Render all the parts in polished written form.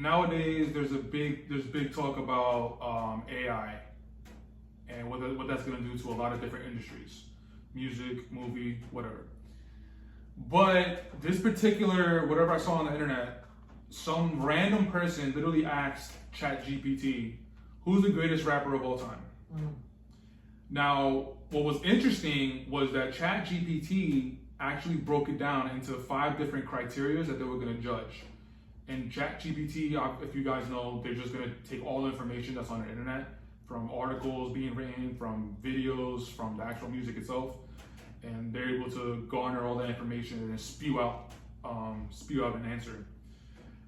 nowadays there's big talk about AI and what that's going to do to a lot of different industries, music, movie, whatever. But this particular, whatever I saw on the internet, some random person literally asked ChatGPT, who's the greatest rapper of all time? Now, what was interesting was that ChatGPT actually broke it down into 5 different criteria that they were going to judge. And ChatGPT, if you guys know, they're just going to take all the information that's on the internet, from articles being written, from videos, from the actual music itself, and they're able to garner all that information and then spew out an answer.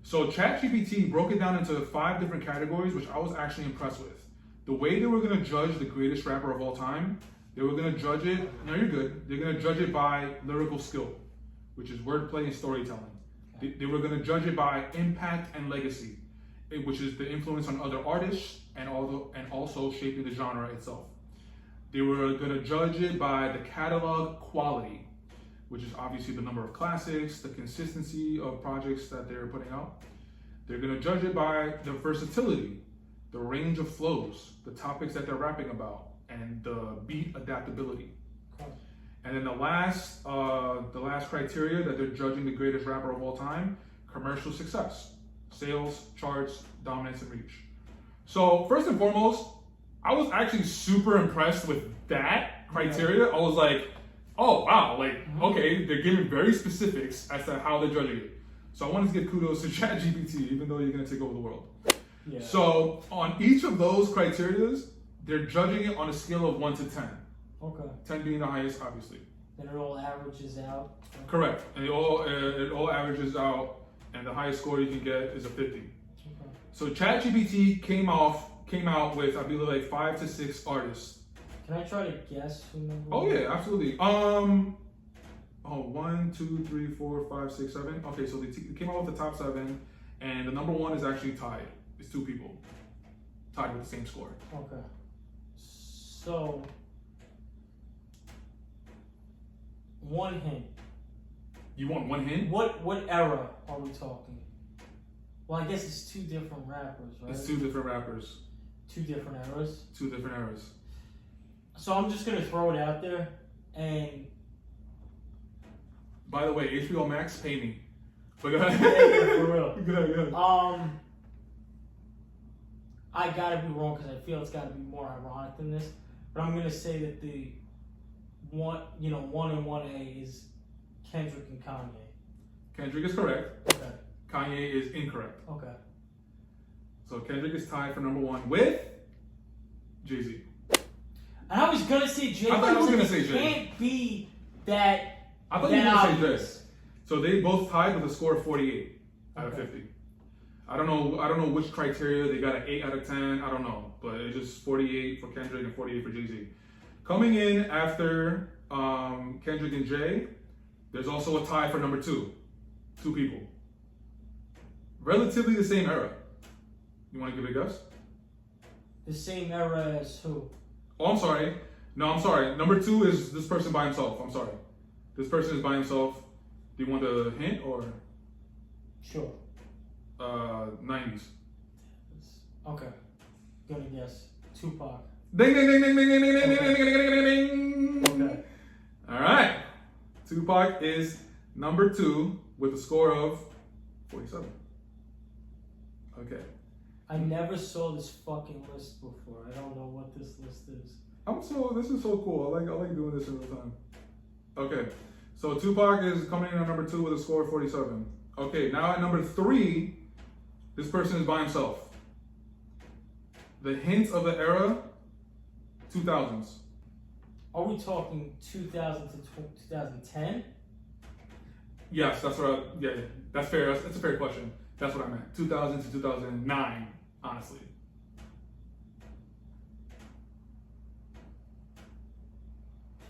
So ChatGPT broke it down into 5 different categories, which I was actually impressed with. The way they were going to judge the greatest rapper of all time, they were going to judge it, no, you're good. They're going to judge it by lyrical skill, which is wordplay and storytelling. They were going to judge it by impact and legacy, which is the influence on other artists and also shaping the genre itself. They were going to judge it by the catalog quality, which is obviously the number of classics, the consistency of projects that they're putting out. They're going to judge it by the versatility, the range of flows, the topics that they're rapping about, and the beat adaptability. And then the last criteria that they're judging the greatest rapper of all time, commercial success, sales, charts, dominance, and reach. So first and foremost, I was actually super impressed with that criteria. I was like, oh wow, like, okay, they're giving very specifics as to how they're judging it. So I wanted to give kudos to ChatGPT, even though you're gonna take over the world. Yeah. So on each of those criteria, they're judging it on a scale of 1 to 10. Okay. 10 being the highest, obviously. Then it all averages out. Correct. And it all averages out, and the highest score you can get is a 50. Okay. So ChatGPT came out with, I believe, like 5 to 6 artists. Can I try to guess who number? Oh yeah, absolutely. 1, 2, 3, 4, 5, 6, 7. Okay, so they came out with the top 7, and the number 1 is actually tied. It's 2 people tied with the same score. Okay. So, one hint. You want one hint? What era are we talking? Well, I guess it's 2 different rappers, right? It's 2 different rappers. 2 different eras? 2 different eras. So I'm just gonna throw it out there, and by the way, HBO Max, pay me. But go ahead. Yeah, for real. Go ahead. I gotta be wrong because I feel it's gotta be more ironic than this, but I'm gonna say that the 1 and 1A is Kendrick and Kanye. Kendrick is correct. Okay. Kanye is incorrect. Okay. So Kendrick is tied for number 1 with Jay-Z. And I was gonna say Jay. I thought you were gonna say Jay. Can't be that. I thought you were gonna say Jay. So they both tied with a score of 48 out of 50. I don't know which criteria. They got an 8 out of 10. I don't know, but it's just 48 for Kendrick and 48 for Jay-Z. Coming in after Kendrick and Jay, there's also a tie for number 2. 2 people. Relatively the same era. You want to give it a guess? The same era as who? Oh, I'm sorry. No, I'm sorry. Number 2 is this person by himself. I'm sorry. This person is by himself. Do you want a hint or? Sure. 90s. Okay. Gonna guess Tupac. Ding ding ding ding ding ding ding ding ding ding ding ding. Okay. All right. Tupac is number 2 with a score of 47. Okay. I never saw this fucking list before. I don't know what this list is. This is so cool. I like doing this in real time. Okay. So Tupac is coming in at number 2 with a score of 47. Okay, now at number 3, this person is by himself. The hint of the era, 2000s. Are we talking 2000 to 2010? Yes, that's what yeah, that's fair. That's a fair question. That's what I meant. 2000 to 2009, honestly.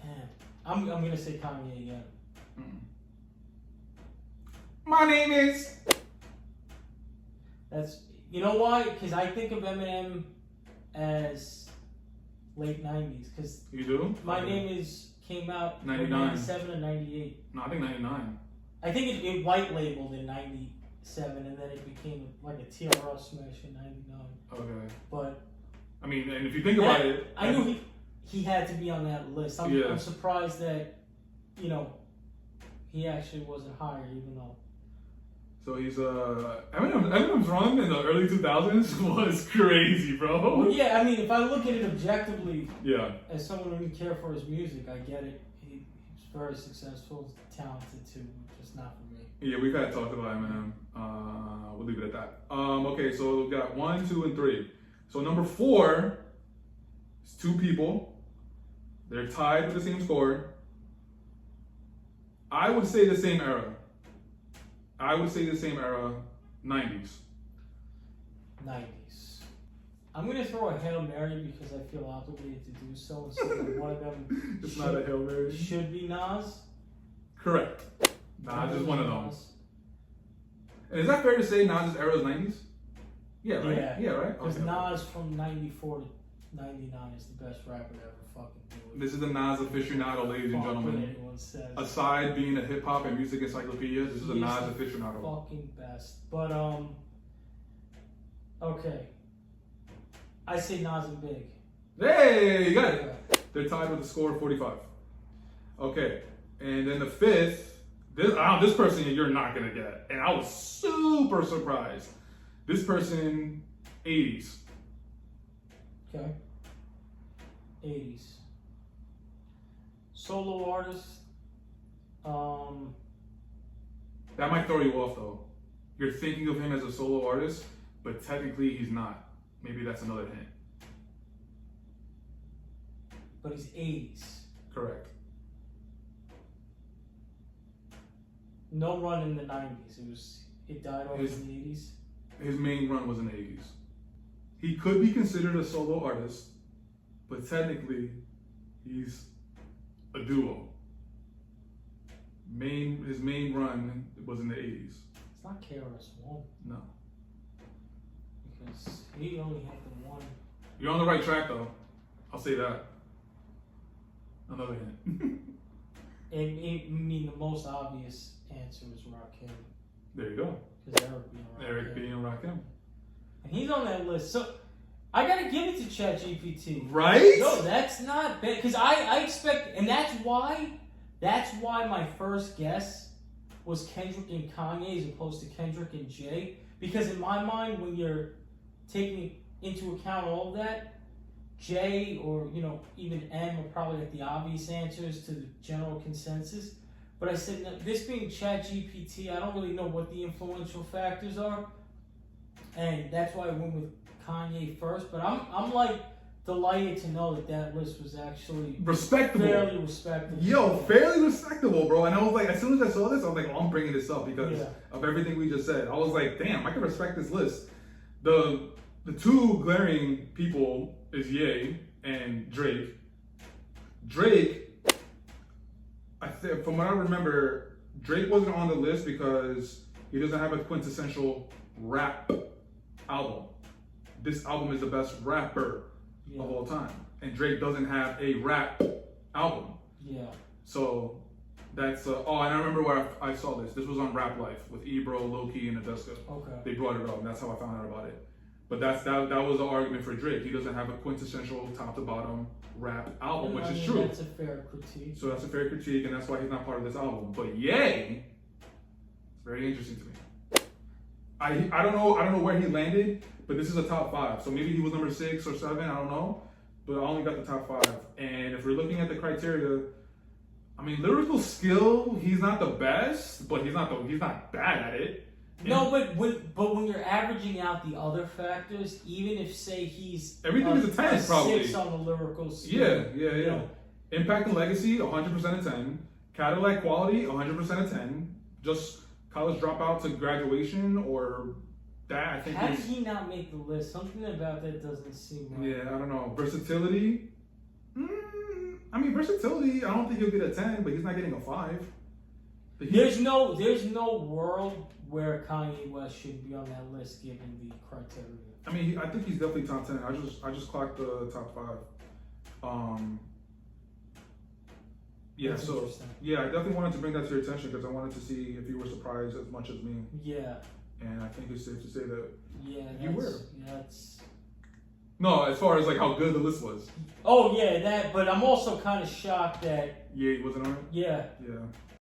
Damn. I'm gonna say Kanye again. My name is. That's, you know why? Because I think of Eminem as late 90s. Because you do? My Name Is came out in 99. 97 and 98. No, I think 99. I think it white labeled in 97, and then it became like a TRL smash in 99. Okay. But I mean, and if you think about it, I knew he had to be on that list. I'm surprised that, you know, he actually wasn't higher, even though. So he's Eminem's run in the early 2000s was crazy, bro. Well, yeah, I mean, if I look at it objectively, yeah, as someone who didn't care for his music, I get it. He's very successful, talented too, just not for me. Yeah, we kind of talked about Eminem. We'll leave it at that. Okay, so we've got 1, 2, and 3. So number 4 is 2 people. They're tied with the same score. I would say the same era. 90s. 90s. I'm going to throw a Hail Mary because I feel obligated to do so. So one of them it's not a Hail Mary. Should be Nas. Correct. Nas is one of them. And is that fair to say Nas' era is 90s? Yeah, right? Yeah, right? Because Nas from 94 to 99 is the best rapper to ever fucking do it. This is the Nas aficionado, ladies and gentlemen. Aside being a hip hop and music encyclopedia, this is a Nas aficionado. Fucking best. But okay. I say Nas and Big. Hey, you got it. They're tied with a score of 45. Okay, and then the 5th. This person you're not gonna get, and I was super surprised. This person, 80s. Okay. 80s. Solo artist. That might throw you off though. You're thinking of him as a solo artist, but technically he's not. Maybe that's another hint. But he's 80s. Correct. No run in the 90s. It died off in the 80s. His main run was in the 80s. He could be considered a solo artist, but technically he's a duo. His main run was in the 80s. It's not KRS-One. No. Because he only had the one. You're on the right track though. I'll say that. Another hint. I mean, the most obvious answer is Rakim. There you go. Because Eric being Rakim. And he's on that list. So I gotta give it to ChatGPT. Right? No, that's not bad. Because I expect, and that's why my first guess was Kendrick and Kanye as opposed to Kendrick and Jay. Because in my mind, when you're taking into account all of that, Jay or even M are probably like the obvious answers to the general consensus. But I said, this being ChatGPT, I don't really know what the influential factors are, and that's why I went with Kanye first. But I'm like delighted to know that list was actually respectable, fairly respectable. Yo, fairly respectable, bro. And I was like, as soon as I saw this, I was like, oh, I'm bringing this up because of everything we just said. I was like, damn, I can respect this list. The 2 glaring people is Ye and Drake. Drake. From what I remember, Drake wasn't on the list because he doesn't have a quintessential rap album. This album is the best rapper of all time. And Drake doesn't have a rap album. Yeah. So that's, and I remember where I saw this. This was on Rap Life with Ebro, Loki, and Adeska. Okay. They brought it up, and that's how I found out about it. But that was the argument for Drake. He doesn't have a quintessential top to bottom rap album, which is true. That's a fair critique. So that's a fair critique, and that's why he's not part of this album. But Ye, it's very interesting to me. I don't know where he landed, but this is a top 5. So maybe he was number 6 or 7, I don't know. But I only got the top 5. And if we're looking at the criteria, I mean, lyrical skill, he's not the best, but he's not bad at it. No, but when you're averaging out the other factors, even if say he's everything is a 10 probably 6 on the lyrical skill. Yeah. Impact and legacy, 100% of 10. Cadillac quality, 100% of 10. Just college dropout to graduation or that, I think. How did he not make the list? Something about that doesn't seem right. Yeah, I don't know. Versatility. Versatility, I don't think he'll get a 10, but he's not getting a 5. There's no world where Kanye West should be on that list given the criteria. I mean, I think he's definitely top 10. I just clocked the top 5. That's I definitely wanted to bring that to your attention because I wanted to see if you were surprised as much as me. Yeah. and I think it's safe to say that Yeah, you were. that's. No, as far as like how good the list was. Oh yeah, that. But I'm also kind of shocked that. Yeah, he wasn't on it. Yeah. Yeah.